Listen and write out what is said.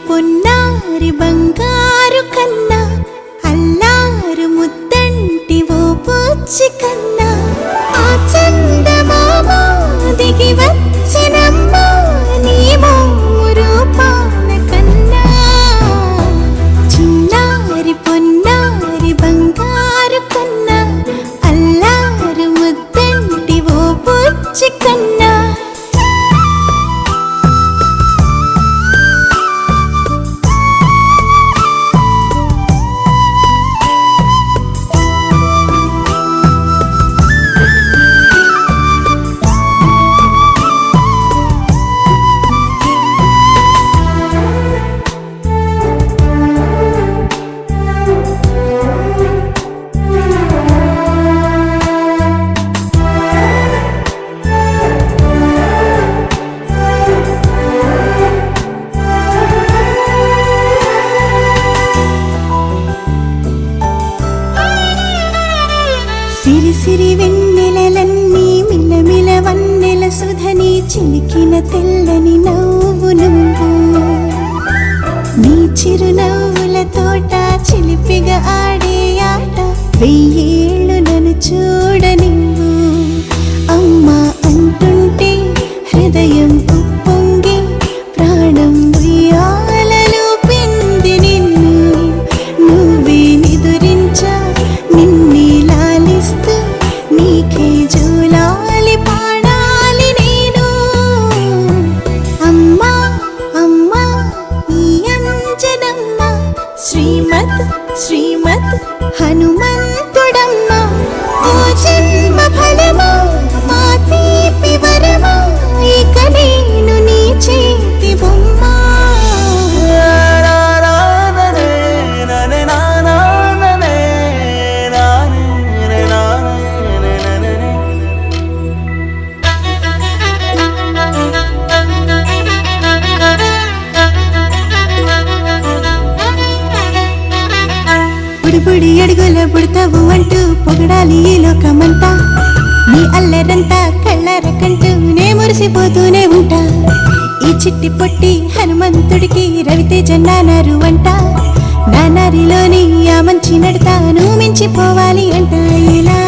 పొన్నారి బంగారు కన్నా అల్లారు ముద్దంటి ఓ పూచి కన్నా ఆ చందమామ దిగి వచ్చినమ్మా నీ రూపాన కన్నా చిన్నారి పొన్నారి బంగారు కన్నా అల్లారు ముద్దంటి ఓ పూచి కన్నా సిరి సిరి వెన్నెలలన్నీ మిలమిల వన్నెల సుధని చిలికిన తెల్లని నవ్వు నువ్వు నీ చిరునవ్వుల తోట చిలిపిగా ఆడే ఆట వెయ్యేళ్ళు నన్ను చూడ నువ్వు అమ్మా అంటుంటే హృదయం ఉప్పొంగి ప్రాణం ఉయ్యాలలో పింది నిన్ను నువ్వే నిదురించా నిన్నే లాలిస్తూ నీకే జోలాలి పాడాలి నేను అమ్మా అమ్మా ఈ అంజనమ్మ శ్రీమత్ శ్రీమత్ హనుమంతుడమ్మ ఓ జన్మ ఫలమా మా తీపి వరమా ఇక నేను నీ చేతి బొమ్మ బుడి అడుగుల పుడతావు అంటూ పొగడాలి ఈ లోకమంతా నీ అల్లరంతా కళ్ళారకంటూ నే మురిసిపోతూనే ఉంటా ఈ చిట్టి పొట్టి హనుమంతుడికి రవితేజ నానారు అంట నానారిలోని ఆ మంచి నడతాను మించిపోవాలి అంట ఇలా